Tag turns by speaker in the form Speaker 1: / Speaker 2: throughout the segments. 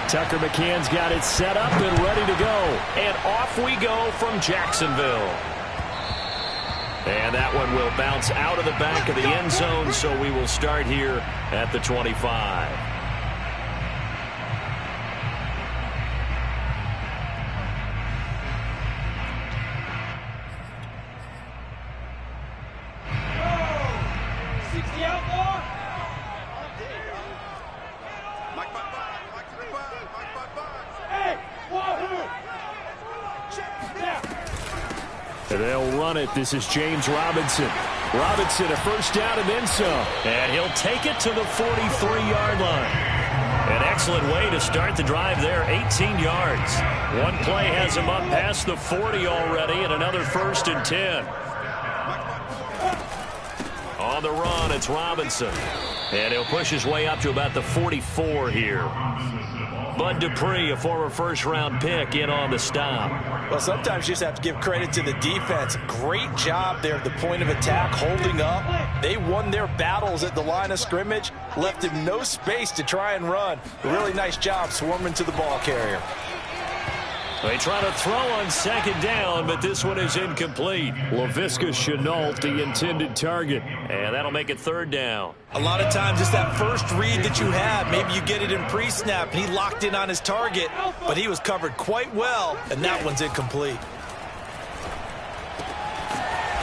Speaker 1: Tucker McCann's got it set up and ready to go.
Speaker 2: And off we go from Jacksonville. And that one will bounce out of the back of the end zone, so we will start here at the 25.
Speaker 1: They'll run it. This is James Robinson. Robinson, a first down and then some.
Speaker 2: And he'll take it to the 43-yard line. An excellent way to start the drive there, 18 yards. One play has him up past the 40 already, and another 1st and 10. On the run, it's Robinson. And he'll push his way up to about the 44 here. Bud Dupree, a former first-round pick, in on the stop.
Speaker 3: Well, sometimes you just have to give credit to the defense. Great job there at the point of attack, holding up. They won their battles at the line of scrimmage, left him no space to try and run. A really nice job swarming to the ball carrier.
Speaker 2: They try to throw on 2nd down, but this one is incomplete.
Speaker 1: Laviska Shenault, the intended target.
Speaker 2: And that'll make it 3rd down.
Speaker 3: A lot of times it's that first read that you have. Maybe you get it in pre-snap, and he locked in on his target, but he was covered quite well, and that one's incomplete.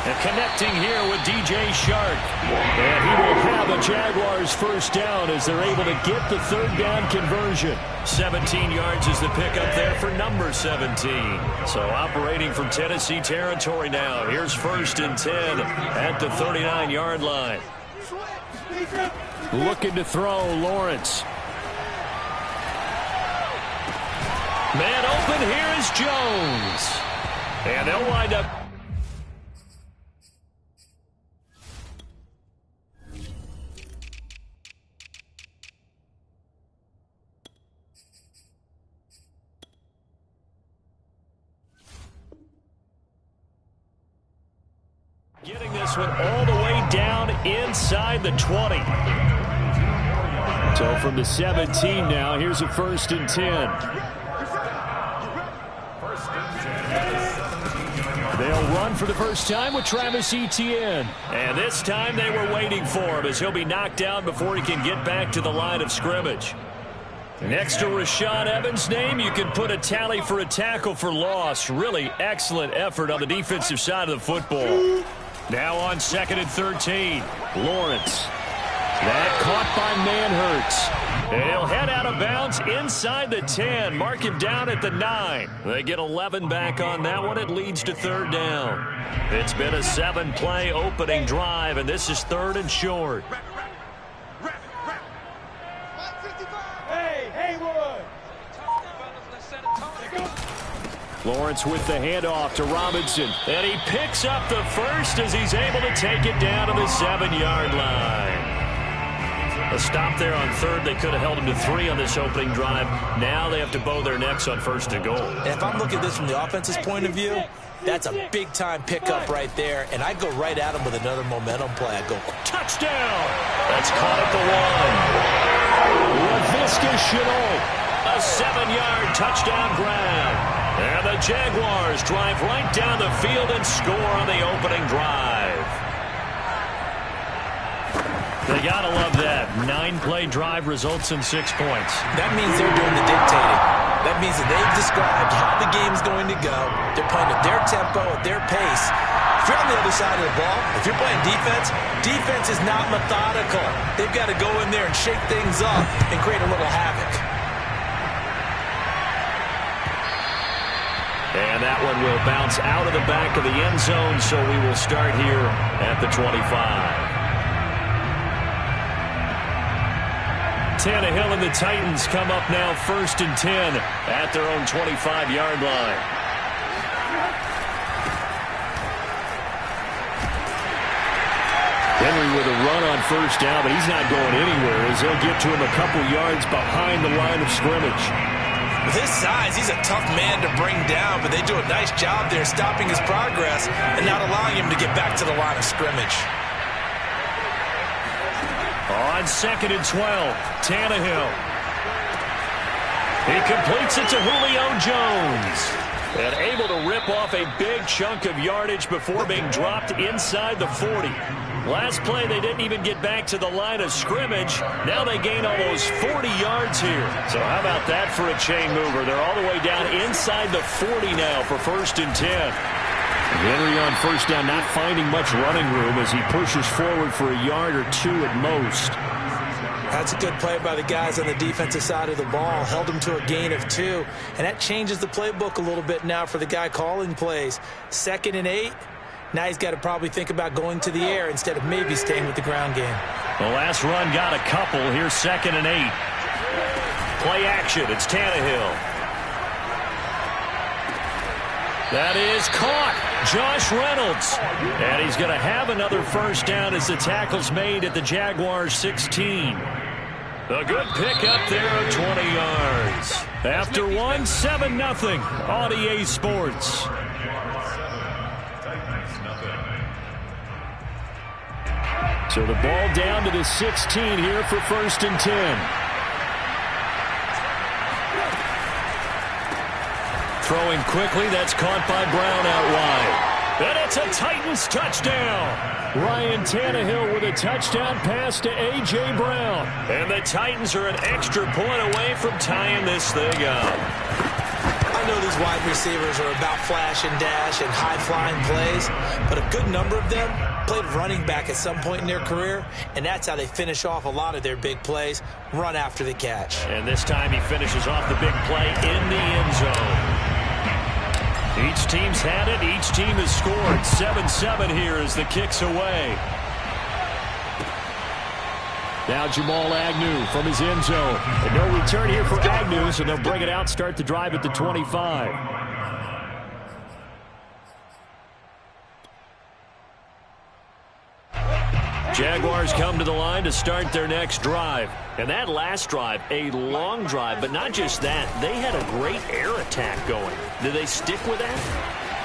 Speaker 2: And connecting here with DJ Shark.
Speaker 1: And he will have a Jaguars first down as they're able to get the 3rd down conversion.
Speaker 2: 17 yards is the pickup there for number 17. So operating from Tennessee territory now. Here's 1st and 10 at the 39-yard line.
Speaker 1: Looking to throw, Lawrence.
Speaker 2: Man open, here is Jones. And they'll wind up. Getting this one all the way down inside the 20.
Speaker 1: So from the 17 now, here's a 1st and 10. They'll run for the first time with Travis Etienne.
Speaker 2: And this time they were waiting for him as he'll be knocked down before he can get back to the line of scrimmage. Next to Rashaan Evans' name, you can put a tally for a tackle for loss. Really excellent effort on the defensive side of the football. Now on 2nd and 13.
Speaker 1: Lawrence. That caught by Manhertz.
Speaker 2: And he'll head out of bounds inside the 10. Mark him down at the 9. They get 11 back on that one. It leads to 3rd down. It's been a 7-play opening drive, and this is 3rd and short.
Speaker 1: Lawrence with the handoff to Robinson.
Speaker 2: And he picks up the first as he's able to take it down to the 7-yard line. A stop there on 3rd. They could have held him to 3 on this opening drive. Now they have to bow their necks on 1st and goal.
Speaker 3: And if I'm looking at this from the offense's point of view, that's a big-time pickup right there. And I go right at him with another momentum play. I go,
Speaker 2: touchdown! That's caught at the 1.
Speaker 1: Laviska Shenault.
Speaker 2: A 7-yard touchdown grab. And the Jaguars drive right down the field and score on the opening drive. They gotta love that. 9-play drive results in 6 points.
Speaker 3: That means they're doing the dictating. That means that they've described how the game's going to go. They're playing at their tempo, at their pace. If you're on the other side of the ball, if you're playing defense, defense is not methodical. They've got to go in there and shake things up and create a little havoc.
Speaker 2: And that one will bounce out of the back of the end zone, so we will start here at the 25. Tannehill and the Titans come up now 1st and 10 at their own 25-yard line.
Speaker 1: Henry with a run on 1st down, but he's not going anywhere as they'll get to him a couple yards behind the line of scrimmage.
Speaker 3: With his size, he's a tough man to bring down, but they do a nice job there stopping his progress and not allowing him to get back to the line of scrimmage.
Speaker 2: On 2nd and 12, Tannehill. He completes it to Julio Jones. And able to rip off a big chunk of yardage before being dropped inside the 40. Last play, they didn't even get back to the line of scrimmage. Now they gain almost 40 yards here. So how about that for a chain mover? They're all the way down inside the 40 now for 1st and 10.
Speaker 1: Henry on 1st down, not finding much running room as he pushes forward for a yard or 2 at most.
Speaker 3: That's a good play by the guys on the defensive side of the ball. Held them to a gain of 2. And that changes the playbook a little bit now for the guy calling plays. 2nd and 8. Now he's got to probably think about going to the air instead of maybe staying with the ground game.
Speaker 2: The last run got a couple. Here's 2nd and 8. Play action. It's Tannehill. That is caught. Josh Reynolds. And he's going to have another 1st down as the tackle's made at the Jaguars' 16. A good pick up there of 20 yards. After 7-0 on EA Sports.
Speaker 1: So the ball down to the 16 here for 1st and 10.
Speaker 2: Throwing quickly, that's caught by Brown out wide. And it's a Titans touchdown.
Speaker 1: Ryan Tannehill with a touchdown pass to A.J. Brown.
Speaker 2: And the Titans are an extra point away from tying this thing up.
Speaker 3: I know these wide receivers are about flash and dash and high-flying plays, but a good number of them played running back at some point in their career, and that's how they finish off a lot of their big plays, run after the catch.
Speaker 2: And this time he finishes off the big play in the end zone. Each team's had it. Each team has scored. 7-7 here as the kick's away.
Speaker 1: Now Jamal Agnew from his end zone. And no return here for Agnew, so they'll bring it out, start the drive at the 25.
Speaker 2: Jaguars come to the line to start their next drive. And that last drive, a long drive, but not just that. They had a great air attack going. Did they stick with that?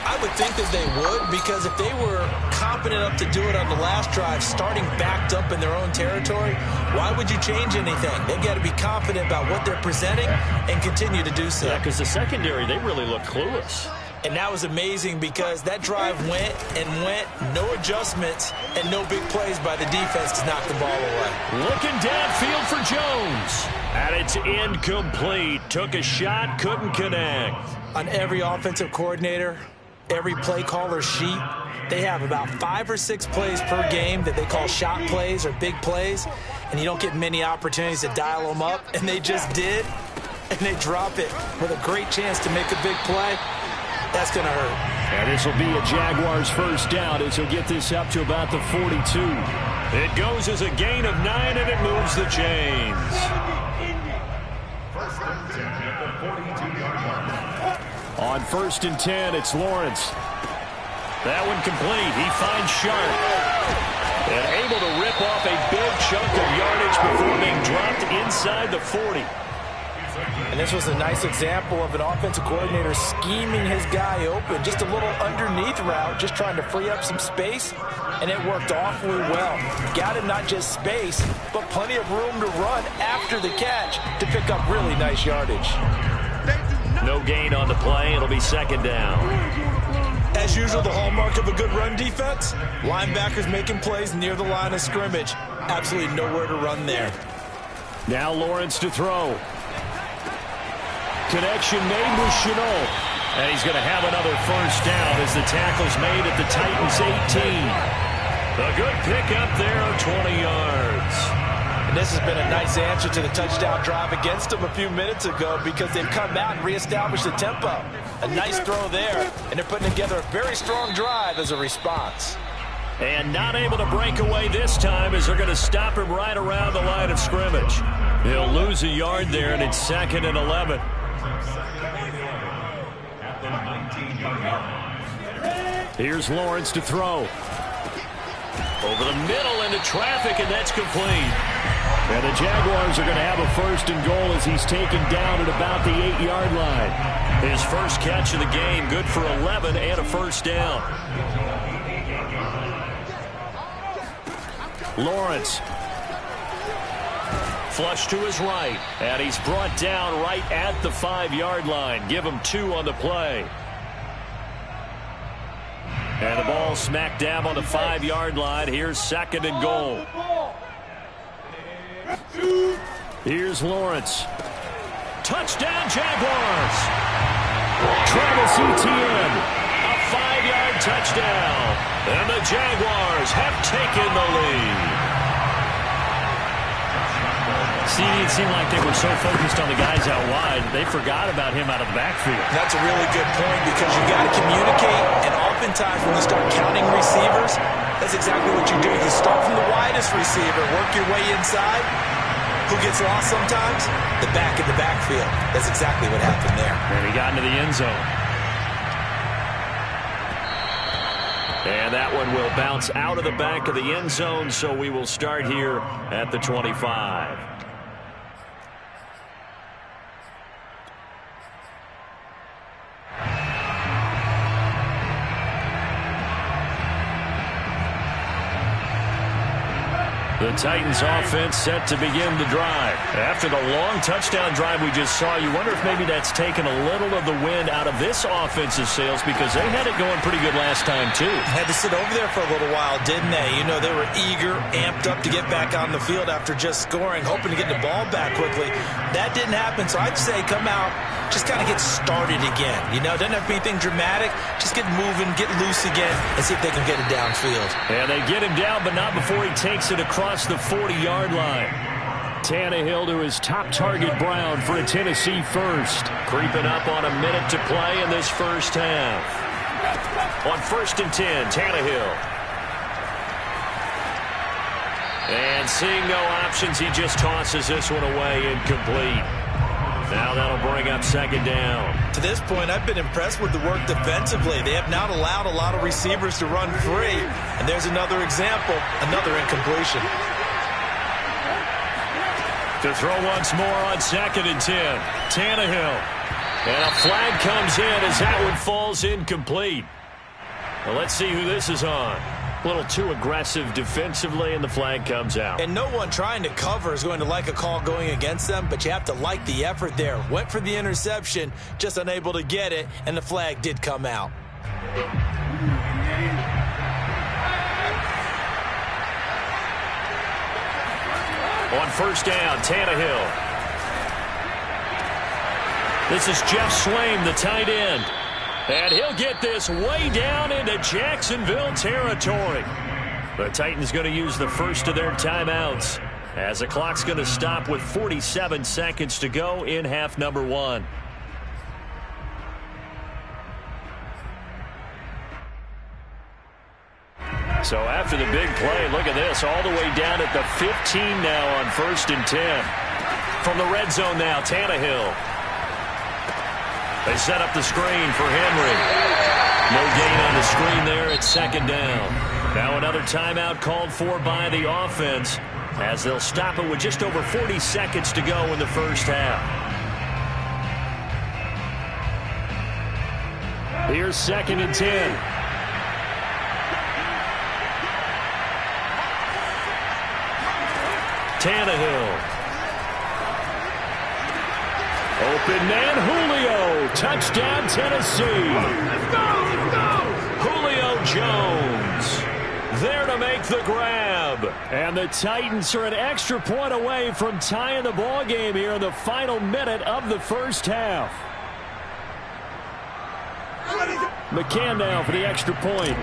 Speaker 3: I would think that they would, because if they were confident enough to do it on the last drive, starting backed up in their own territory, why would you change anything? They've got to be confident about what they're presenting and continue to do so.
Speaker 2: Yeah, because the secondary, they really look clueless.
Speaker 3: And that was amazing because that drive went and went, no adjustments, and no big plays by the defense to knock the ball away.
Speaker 2: Looking downfield for Jones. And it's incomplete. Took a shot, couldn't connect.
Speaker 3: On every offensive coordinator, every play caller sheet, they have about 5 or 6 plays per game that they call shot plays or big plays, and you don't get many opportunities to dial them up, and they just did, and they drop it with a great chance to make a big play. That's going to hurt.
Speaker 1: And this will be a Jaguars 1st down as he'll get this up to about the 42.
Speaker 2: It goes as a gain of 9, and it moves the chains.
Speaker 1: On 1st and 10, it's Lawrence.
Speaker 2: That one complete. He finds Sharp. And able to rip off a big chunk of yardage before being dropped inside the 40.
Speaker 3: And this was a nice example of an offensive coordinator scheming his guy open. Just a little underneath route, just trying to free up some space, and it worked awfully well. Got him not just space, but plenty of room to run after the catch to pick up really nice yardage.
Speaker 2: No gain on the play. It'll be 2nd down.
Speaker 3: As usual, the hallmark of a good run defense, linebackers making plays near the line of scrimmage. Absolutely nowhere to run there.
Speaker 1: Now Lawrence to throw. Connection made with Chenault.
Speaker 2: And he's going to have another 1st down as the tackle's made at the Titans' 18. A good pickup there of 20 yards.
Speaker 3: And this has been a nice answer to the touchdown drive against them a few minutes ago, because they've come out and reestablished the tempo. A nice throw there, and they're putting together a very strong drive as a response.
Speaker 2: And not able to break away this time as they're going to stop him right around the line of scrimmage. He'll lose a yard there, and it's 2nd and 11.
Speaker 1: Here's Lawrence to throw.
Speaker 2: Over the middle into traffic, and that's complete.
Speaker 1: And the Jaguars are going to have a 1st and goal as he's taken down at about the 8-yard line.
Speaker 2: His first catch of the game, good for 11 and a 1st down.
Speaker 1: Lawrence
Speaker 2: flush to his right. And he's brought down right at the 5-yard line. Give him 2 on the play. And the ball smack dab on the 5-yard line. Here's 2nd and goal. Here's Lawrence. Touchdown, Jaguars. Travis Etienne. A 5-yard touchdown. And the Jaguars have taken the lead. See, it seemed like they were so focused on the guys out wide, they forgot about him out of the backfield.
Speaker 3: That's a really good point because you got to communicate, and oftentimes when you start counting receivers, that's exactly what you do. You start from the widest receiver, work your way inside. Who gets lost sometimes? The back in the backfield. That's exactly what happened there.
Speaker 2: And he got into the end zone. And that one will bounce out of the back of the end zone, so we will start here at the 25. The Titans offense set to begin the drive. After the long touchdown drive we just saw, you wonder if maybe that's taken a little of the wind out of this offensive sails because they had it going pretty good last time too.
Speaker 3: Had to sit over there for a little while, didn't they? You know, they were eager, amped up to get back on the field after just scoring, hoping to get the ball back quickly. That didn't happen, so I'd say come out, just kind of get started again. You know, doesn't have to be anything dramatic. Just get moving, get loose again, and see if they can get it downfield.
Speaker 2: And they get him down, but not before he takes it across the 40-yard line. Tannehill to his top target, Brown, for a Tennessee first. Creeping up on a minute to play in this first half. On 1st and 10, Tannehill. And seeing no options, he just tosses this one away, incomplete. Now that'll bring up 2nd down.
Speaker 3: To this point, I've been impressed with the work defensively. They have not allowed a lot of receivers to run free. And there's another example, another incompletion.
Speaker 2: To throw once more on 2nd and 10. Tannehill. And a flag comes in as that one falls incomplete. Well, let's see who this is on. A little too aggressive defensively, and the flag comes out.
Speaker 3: And no one trying to cover is going to like a call going against them, but you have to like the effort there. Went for the interception, just unable to get it, and the flag did come out.
Speaker 2: On 1st down, Tannehill. This is Jeff Swaim, the tight end. And he'll get this way down into Jacksonville territory. The Titans going to use the first of their timeouts as the clock's going to stop with 47 seconds to go in half number 1. So after the big play, look at this, all the way down at the 15 now on 1st and 10. From the red zone now, Tannehill. They set up the screen for Henry. No gain on the screen there at 2nd down. Now another timeout called for by the offense as they'll stop it with just over 40 seconds to go in the first half. Here's 2nd and 10. Tannehill. Open man, Julio. Touchdown, Tennessee.
Speaker 1: Let's go.
Speaker 2: Julio Jones there to make the grab. And the Titans are an extra point away from tying the ball game here in the final minute of the first half. McCann now for the extra point.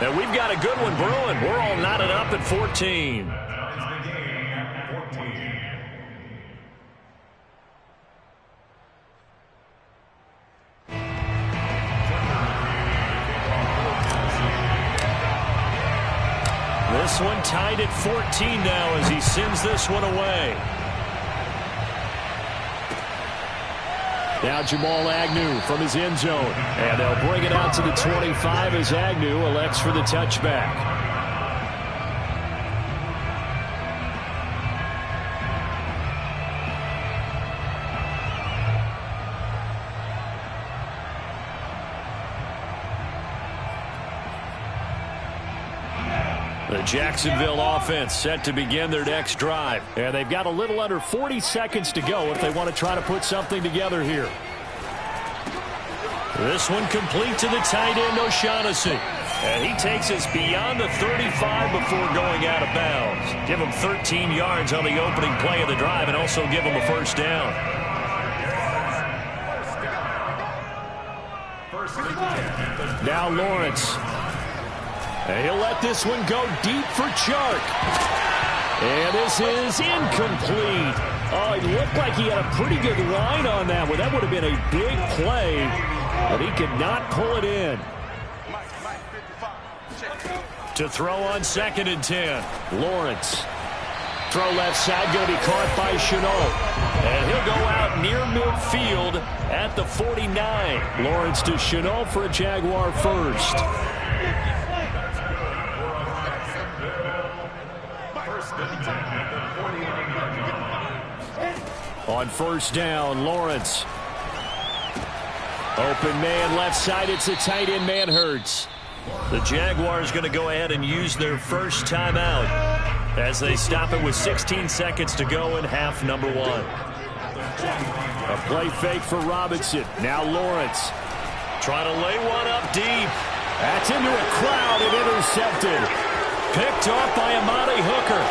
Speaker 2: And we've got a good one brewing. We're all knotted up at 14. This one tied at 14 now as he sends this one away. Now Jamal Agnew from his end zone. And they'll bring it out to the 25 as Agnew elects for the touchback. The Jacksonville offense set to begin their next drive.
Speaker 1: And they've got a little under 40 seconds to go if they want to try to put something together here.
Speaker 2: This one complete to the tight end, O'Shaughnessy. And he takes us beyond the 35 before going out of bounds. Give him 13 yards on the opening play of the drive and also give him a first down.
Speaker 1: Now Lawrence. And he'll let this one go deep for Chark. And this is incomplete. Oh, it looked like he had a pretty good line on that one. That would have been a big play, but he could not pull it in.
Speaker 2: To throw on 2nd and 10.
Speaker 1: Lawrence. Throw left side, going to be caught by Chenault.
Speaker 2: And he'll go out near midfield at the 49.
Speaker 1: Lawrence to Chenault for a Jaguar first. On first down, Lawrence. Open man left side. It's a tight end, Manhertz.
Speaker 2: The Jaguars going to go ahead and use their first timeout as they stop it with 16 seconds to go in half number 1.
Speaker 1: A play fake for Robinson. Now Lawrence.
Speaker 2: Trying to lay one up deep.
Speaker 1: That's into a crowd and intercepted.
Speaker 2: Picked off by Amani Hooker.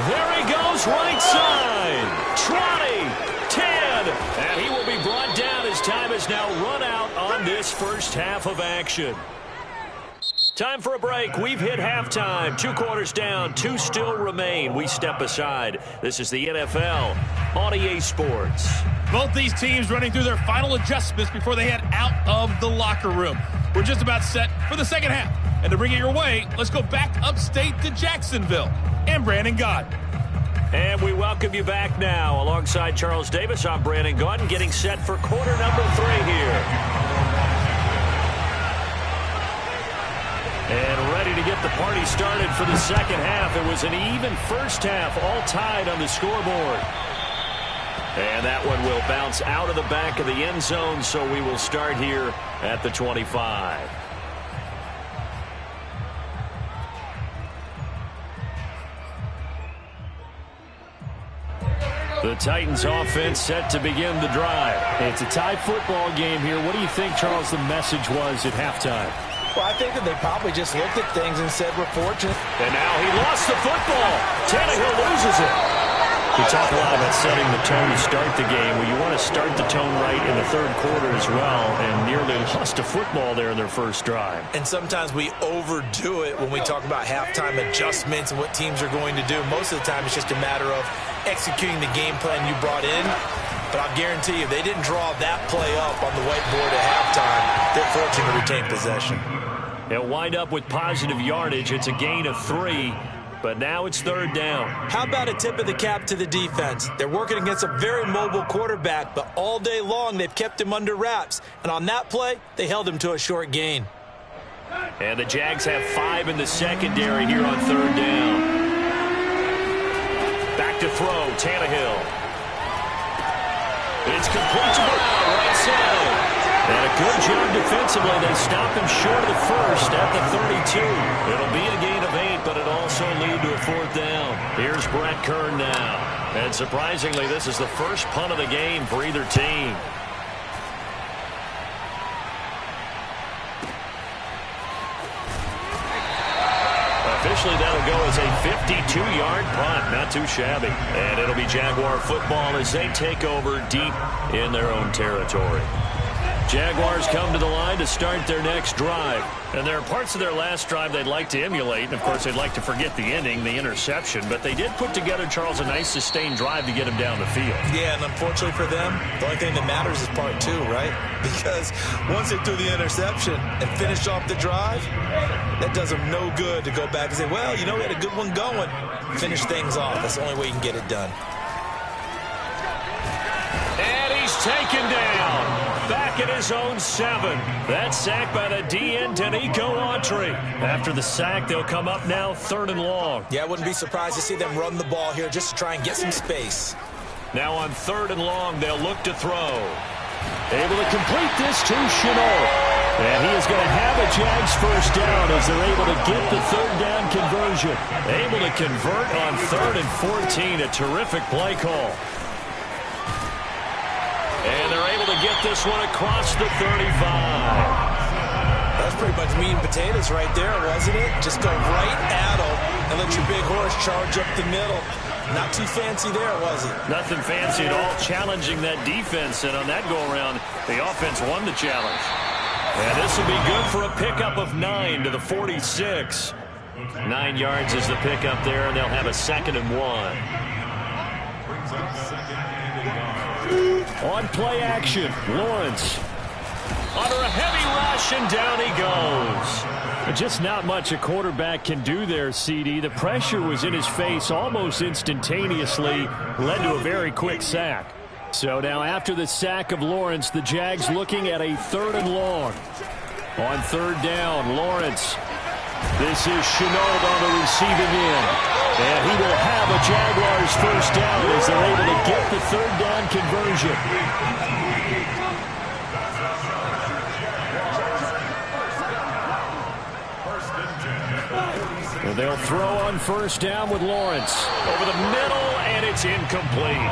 Speaker 2: There he goes, right side. 20, 10, and he will be brought down as time has now run out on this first half of action. Time for a break. We've hit halftime. 2 quarters down, 2 still remain. We step aside. This is the NFL on EA Sports.
Speaker 4: Both these teams running through their final adjustments before they head out of the locker room. We're just about set for the second half. And to bring it your way, let's go back upstate to Jacksonville. And Brandon Gott.
Speaker 2: And we welcome you back now. Alongside Charles Davis, I'm Brandon Gott, getting set for quarter number 3 here. And ready to get the party started for the second half. It was an even first half, all tied on the scoreboard. And that one will bounce out of the back of the end zone, so we will start here at the 25. The Titans offense set to begin the drive.
Speaker 1: It's a tie football game here. What do you think, Charles, the message was at halftime?
Speaker 3: Well, I think that they probably just looked at things and said, we're fortunate.
Speaker 2: And now he lost the football. Tannehill loses it.
Speaker 1: We talk a lot about setting the tone to start the game. Well, you want to start the tone right in the third quarter as well, and nearly lost a football there in their first drive.
Speaker 3: And sometimes we overdo it when we talk about halftime adjustments and what teams are going to do. Most of the time, it's just a matter of executing the game plan you brought in. But I'll guarantee you, they didn't draw that play up on the whiteboard at halftime. They're fortunate to retain possession.
Speaker 2: They'll wind up with positive yardage. It's a gain of 3. But now it's third down.
Speaker 3: How about a tip of the cap to the defense? They're working against a very mobile quarterback, but all day long they've kept him under wraps. And on that play, they held him to a short gain.
Speaker 2: And the Jags have 5 in the secondary here on third down. Back to throw, Tannehill. It's complete to Brown, right side. And a good job defensively. They stop him short of the first at the 32. It'll be a gain of 8, but it'll also lead to a fourth down. Here's Brett Kern now. And surprisingly, this is the first punt of the game for either team. Officially, that'll go as a 52-yard punt. Not too shabby. And it'll be Jaguar football as they take over deep in their own territory. Jaguars come to the line to start their next drive. And there are parts of their last drive they'd like to emulate. And, of course, they'd like to forget the ending, the interception. But they did put together, Charles, a nice sustained drive to get him down the field.
Speaker 3: Yeah, and unfortunately for them, the only thing that matters is part 2, right? Because once they threw the interception and finished off the drive, that does them no good to go back and say, well, you know, we had a good one going. Finish things off. That's the only way you can get it done.
Speaker 2: And he's taken down. Back at his own 7. That sack by the DN, Danico Autry. After the sack, they'll come up now 3rd and long.
Speaker 3: Yeah, I wouldn't be surprised to see them run the ball here just to try and get some space.
Speaker 2: Now on 3rd and long, they'll look to throw. Able to complete this to Chenault.
Speaker 1: And he is going to have a Jags first down as they're able to get the third down conversion.
Speaker 2: Able to convert on 3rd and 14. A terrific play call. And they're able to get this one across the 35.
Speaker 3: That's pretty much meat and potatoes right there, wasn't it? Just go right at them and let your big horse charge up the middle. Not too fancy there, was it?
Speaker 2: Nothing fancy at all, challenging that defense. And on that go-around, the offense won the challenge. And this will be good for a pickup of 9 to the 46. 9 yards is the pickup there, and they'll have a 2nd and 1.
Speaker 1: On play action, Lawrence.
Speaker 2: Under a heavy rush, and down he goes.
Speaker 1: Just not much a quarterback can do there, CD. The pressure was in his face almost instantaneously, led to a very quick sack. So now after the sack of Lawrence, the Jags looking at a 3rd and long. On 3rd down, Lawrence. This is Chenault on the receiving end. And he will have a Jaguars first down as they're able to get the 3rd down conversion. And they'll throw on 1st down with Lawrence.
Speaker 2: Over the middle, and it's incomplete.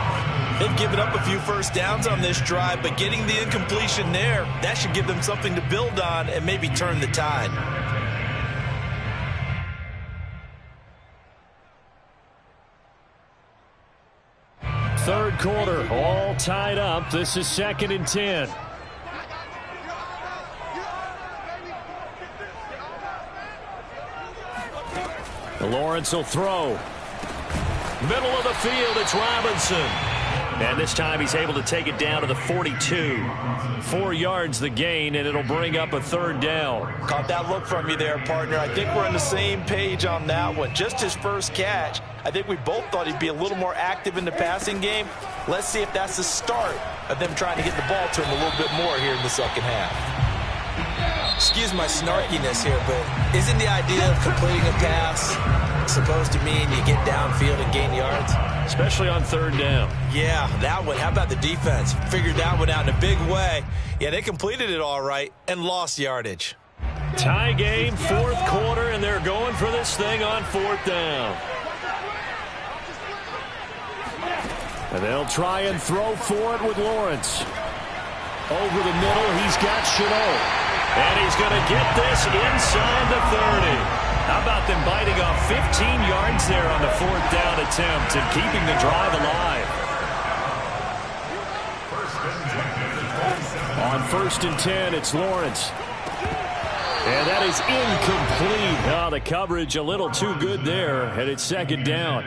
Speaker 3: They've given up a few first downs on this drive, but getting the incompletion there, that should give them something to build on and maybe turn the tide.
Speaker 1: Third quarter, all tied up. This is 2nd and 10. Lawrence will throw.
Speaker 2: Middle of the field, it's Robinson. And this time he's able to take it down to the 42. 4 yards the gain, and it'll bring up a 3rd down.
Speaker 3: Caught that look from you there, partner. I think we're on the same page on that one. Just his first catch. I think we both thought he'd be a little more active in the passing game. Let's see if that's the start of them trying to get the ball to him a little bit more here in the second half. Excuse my snarkiness here, but isn't the idea of completing a pass supposed to mean you get downfield and gain yards?
Speaker 2: Especially on 3rd down.
Speaker 3: Yeah, that one. How about the defense? Figured that one out in a big way. Yeah, they completed it all right and lost yardage.
Speaker 2: Tie game, 4th quarter, and they're going for this thing on 4th down.
Speaker 1: And they'll try and throw for it with Lawrence. Over the middle, he's got Chenault.
Speaker 2: And he's going to get this inside the 30. How about them biting off 15 yards there on the 4th down attempt and keeping the drive alive?
Speaker 1: On 1st and 10, it's Lawrence. And that is incomplete. Oh, the coverage a little too good there, and it's 2nd down.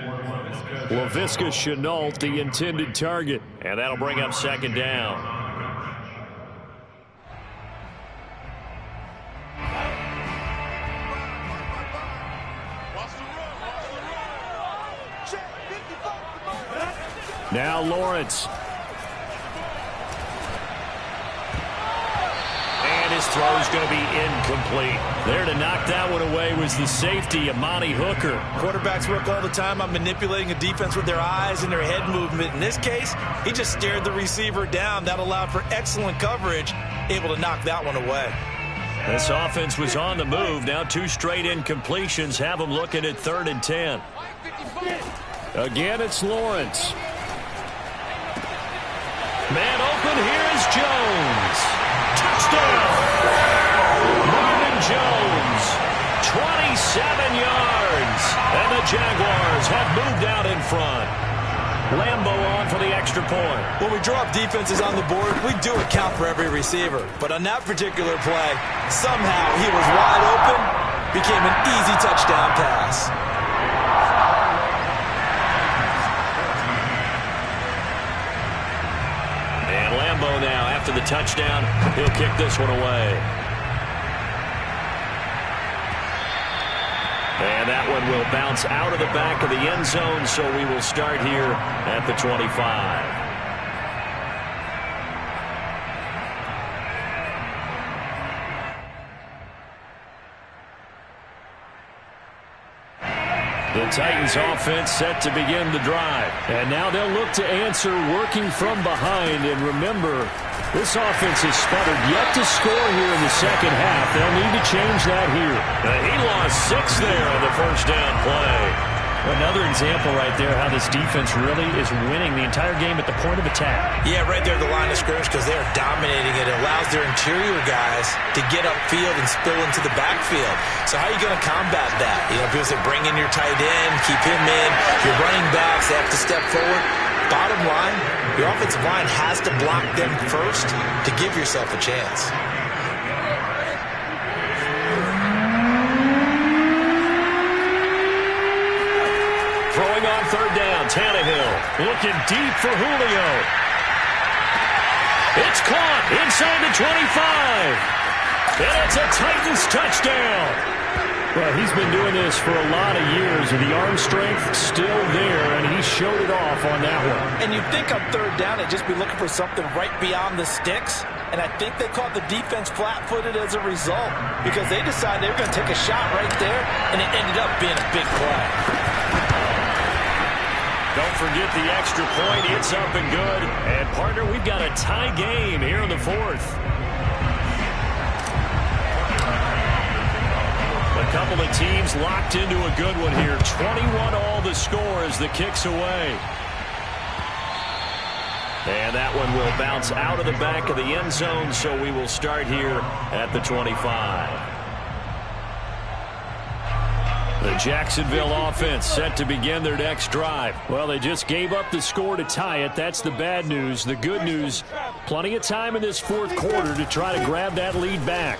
Speaker 1: Laviska Chenault, the intended target.
Speaker 2: And that'll bring up 2nd down.
Speaker 1: Now Lawrence.
Speaker 2: And his throw's going to be incomplete.
Speaker 1: There to knock that one away was the safety, Amani Hooker.
Speaker 3: Quarterbacks work all the time on manipulating a defense with their eyes and their head movement. In this case, he just stared the receiver down. That allowed for excellent coverage, able to knock that one away.
Speaker 2: This offense was on the move. Now 2 straight incompletions have them looking at 3rd and 10.
Speaker 1: Again, it's Lawrence.
Speaker 2: Man open, here's Jones. Touchdown! Marvin Jones, 27 yards. And the Jaguars have moved out in front. Lambeau on for the extra point.
Speaker 3: When we draw up defenses on the board, we do account for every receiver. But on that particular play, somehow he was wide open, became an easy touchdown pass.
Speaker 2: And Lambeau now, after the touchdown, he'll kick this one away. And that one will bounce out of the back of the end zone, so we will start here at the 25. The Titans offense set to begin the drive.
Speaker 1: And now they'll look to answer working from behind. And remember, This offense has sputtered yet to score here in the second half. They'll need to change that here.
Speaker 2: He lost 6 there on the first down play.
Speaker 1: Another example right there how this defense really is winning the entire game at the point of attack.
Speaker 3: Yeah, right there at the line of scrimmage because they are dominating it. It allows their interior guys to get upfield and spill into the backfield. So how are you going to combat that? You know, people say bring in your tight end, keep him in. Your running backs, they have to step forward. Bottom line, your offensive line has to block them first to give yourself a chance.
Speaker 2: Throwing on third down, Tannehill looking deep for Julio. It's caught inside the 25. And it's a Titans touchdown.
Speaker 1: Well, he's been doing this for a lot of years, and the arm strength still there, and he showed it off on that one.
Speaker 3: And you'd think on third down they'd just be looking for something right beyond the sticks, and I think they caught the defense flat-footed as a result because they decided they were going to take a shot right there, and it ended up being a big play.
Speaker 2: Don't forget the extra point. It's up and good. And, partner, we've got a tie game here in the fourth. A couple of teams locked into a good one here. 21-all the score as the kick's away. And that one will bounce out of the back of the end zone, so we will start here at the 25. The Jacksonville offense set to begin their next drive. Well, they just gave up the score to tie it. That's the bad news. The good news, plenty of time in this fourth quarter to try to grab that lead back.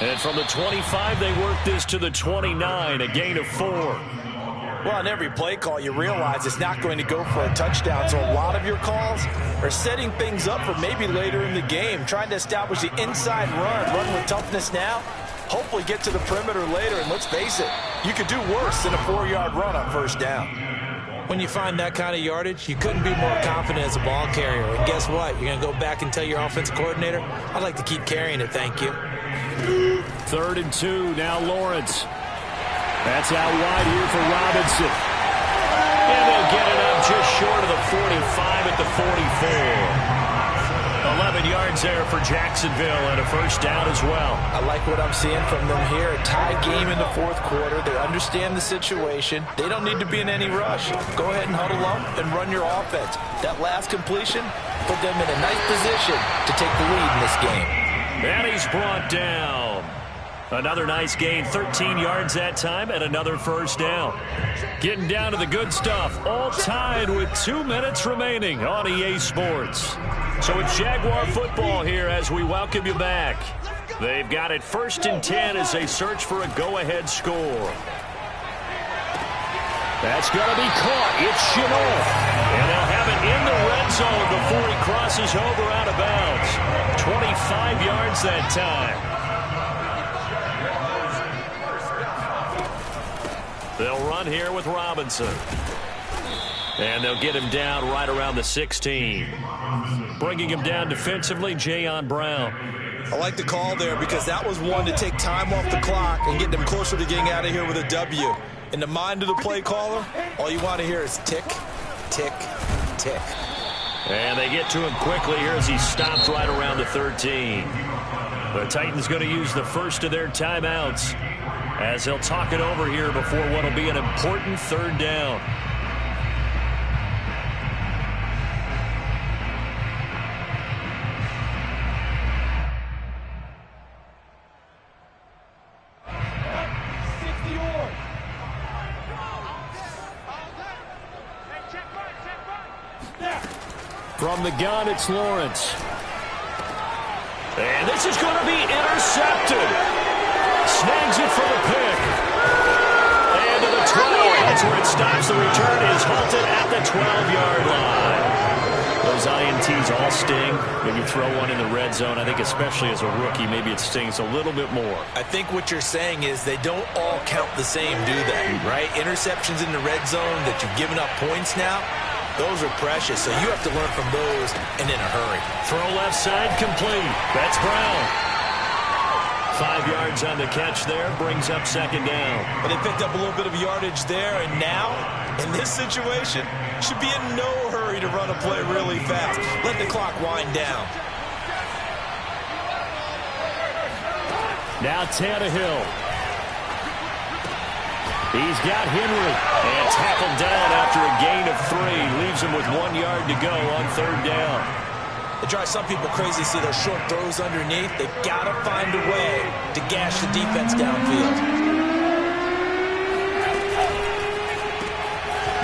Speaker 2: And from the 25, they work this to the 29, a gain of 4.
Speaker 3: Well, on every play call, you realize it's not going to go for a touchdown, so a lot of your calls are setting things up for maybe later in the game, trying to establish the inside run with toughness now, hopefully get to the perimeter later, and let's face it, you could do worse than a 4-yard run on first down. When you find that kind of yardage, you couldn't be more confident as a ball carrier. And guess what? You're going to go back and tell your offensive coordinator, I'd like to keep carrying it, thank you.
Speaker 1: 3rd and 2, now Lawrence. That's out wide here for Robinson.
Speaker 2: And they'll get it up just short of the 45 at the 44. 11 yards there for Jacksonville and a first down as well.
Speaker 3: I like what I'm seeing from them here. A tie game in the fourth quarter. They understand the situation. They don't need to be in any rush. Go ahead and huddle up and run your offense. That last completion put them in a nice position to take the lead in this game.
Speaker 2: And he's brought down. Another nice gain, 13 yards that time, and another first down. Getting down to the good stuff, all tied with 2 minutes remaining on EA Sports. So it's Jaguar football here as we welcome you back. They've got it 1st and 10 as they search for a go-ahead score.
Speaker 1: That's going to be caught. It's Chenault.
Speaker 2: And they'll have it in the red zone before he crosses over out of bounds. 25 yards that time. They'll run here with Robinson. And they'll get him down right around the 16. Bringing him down defensively, Jayon Brown.
Speaker 3: I like the call there because that was one to take time off the clock and get them closer to getting out of here with a W. In the mind of the play caller, all you want to hear is tick, tick, tick.
Speaker 2: And they get to him quickly here as he stopped right around the 13. The Titans going to use the first of their timeouts as they'll talk it over here before what will be an important 3rd down.
Speaker 1: From the gun, it's Lawrence.
Speaker 2: And this is going to be intercepted. Snags it for the pick. And to the 12. That's where it stops. The return is halted at the 12-yard line. Those INTs all sting. When you throw one in the red zone, I think especially as a rookie, maybe it stings a little bit more.
Speaker 3: I think what you're saying is they don't all count the same, do they? Right? Interceptions in the red zone that you've given up points now, those are precious, so you have to learn from those and in a hurry.
Speaker 2: Throw left side complete. That's Brown. 5 yards on the catch there, brings up 2nd down.
Speaker 3: But they picked up a little bit of yardage there, and now, in this situation, should be in no hurry to run a play really fast. Let the clock wind down.
Speaker 1: Now Tannehill. He's got Henry. And tackled down after a gain of 3. Leaves him with 1 yard to go on 3rd down.
Speaker 3: It drives some people crazy to see those short throws underneath. They've got to find a way to gash the defense downfield.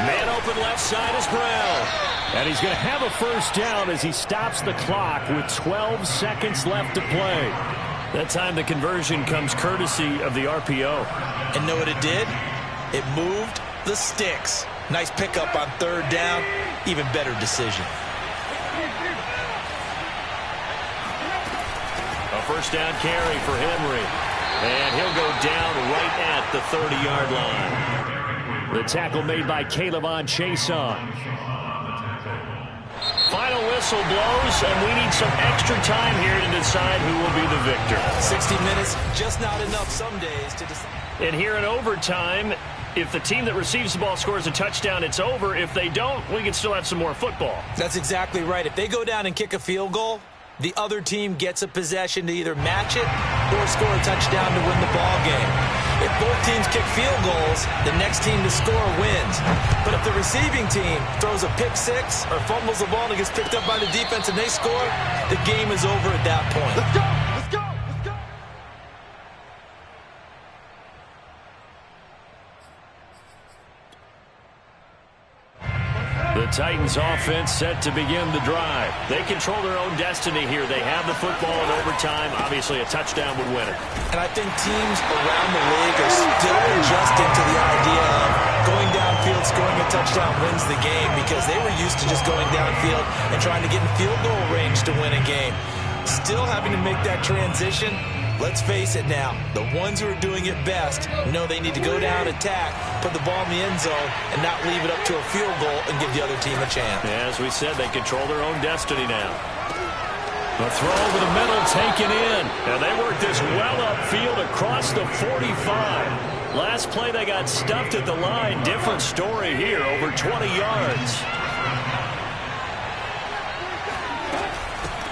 Speaker 1: Man open left side is Brown. And he's going to have a 1st down as he stops the clock with 12 seconds left to play.
Speaker 2: That time the conversion comes courtesy of the RPO.
Speaker 3: And know what it did? It moved the sticks. Nice pickup on 3rd down. Even better decision.
Speaker 2: A 1st down carry for Henry. And he'll go down right at the 30-yard line.
Speaker 1: The tackle made by Caleb Chason.
Speaker 2: Final whistle blows, and we need some extra time here to decide who will be the victor.
Speaker 3: 60 minutes, just not enough some days to decide.
Speaker 2: And here in overtime, if the team that receives the ball scores a touchdown, it's over. If they don't, we can still have some more football.
Speaker 3: That's exactly right. If they go down and kick a field goal, the other team gets a possession to either match it or score a touchdown to win the ball game. If both teams kick field goals, the next team to score wins. But if the receiving team throws a pick 6 or fumbles the ball and it gets picked up by the defense and they score, the game is over at that point. Let's go! Let's go! Let's go!
Speaker 2: The Titans offense set to begin the drive. They control their own destiny here. They have the football in overtime. Obviously, a touchdown would win it.
Speaker 3: And I think teams around the league are still adjusting to the idea of going downfield, scoring a touchdown wins the game, because they were used to just going downfield and trying to get in field goal range to win a game. Still having to make that transition. Let's face it now, the ones who are doing it best know they need to go down, attack, put the ball in the end zone, and not leave it up to a field goal and give the other team a chance.
Speaker 2: Yeah, as we said, they control their own destiny now. The throw over the middle taken in, and they work this well upfield across the 45. Last play they got stuffed at the line. Different story here, over 20 yards.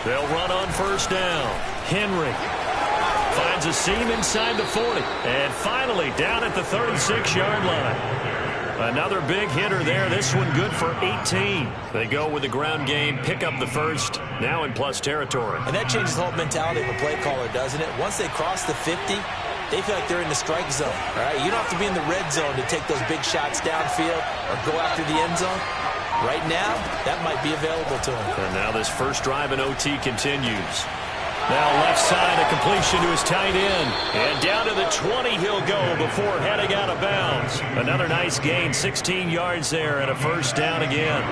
Speaker 2: They'll run on 1st down. Henry finds a seam inside the 40. And finally down at the 36-yard line. Another big hitter there. This one good for 18. They go with the ground game, pick up the 1st, now in plus territory.
Speaker 3: And that changes the whole mentality of a play caller, doesn't it? Once they cross the 50, they feel like they're in the strike zone. All right? You don't have to be in the red zone to take those big shots downfield or go after the end zone. Right now, that might be available to him.
Speaker 2: And now this first drive in OT continues. Now left side, a completion to his tight end. And down to the 20 he'll go before heading out of bounds. Another nice gain, 16 yards there, and a 1st down again.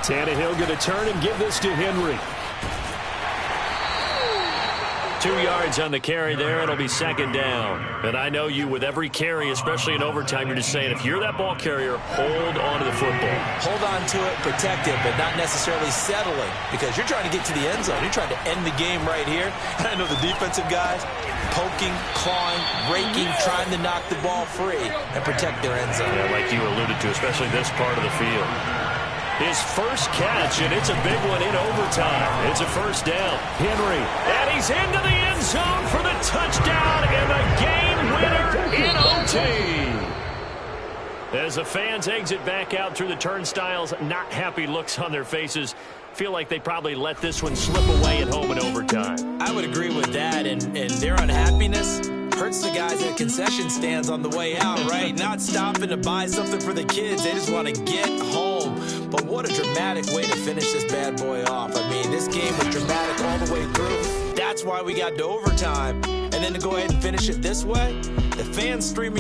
Speaker 1: Tannehill going to turn and give this to Henry.
Speaker 2: 2 yards on the carry there. It'll be 2nd down. And I know you, with every carry, especially in overtime, you're just saying, if you're that ball carrier, hold on to the football.
Speaker 3: Hold on to it, protect it, but not necessarily settling, because you're trying to get to the end zone. You're trying to end the game right here. And I know the defensive guys poking, clawing, raking, trying to knock the ball free and protect their end zone.
Speaker 2: Yeah, like you alluded to, especially this part of the field. His first catch, and it's a big one in overtime. It's a 1st down.
Speaker 1: Henry.
Speaker 2: And he's into the end zone for the touchdown and the game winner in OT. As the fans exit back out through the turnstiles, not happy looks on their faces. Feel like they probably let this one slip away at home in overtime.
Speaker 3: I would agree with that, and their unhappiness hurts the guys at concession stands on the way out, right? Not stopping to buy something for the kids. They just want to get home. But what a dramatic way to finish this bad boy off. I mean, this game was dramatic all the way through. That's why we got to overtime. And then to go ahead and finish it this way, the fans streaming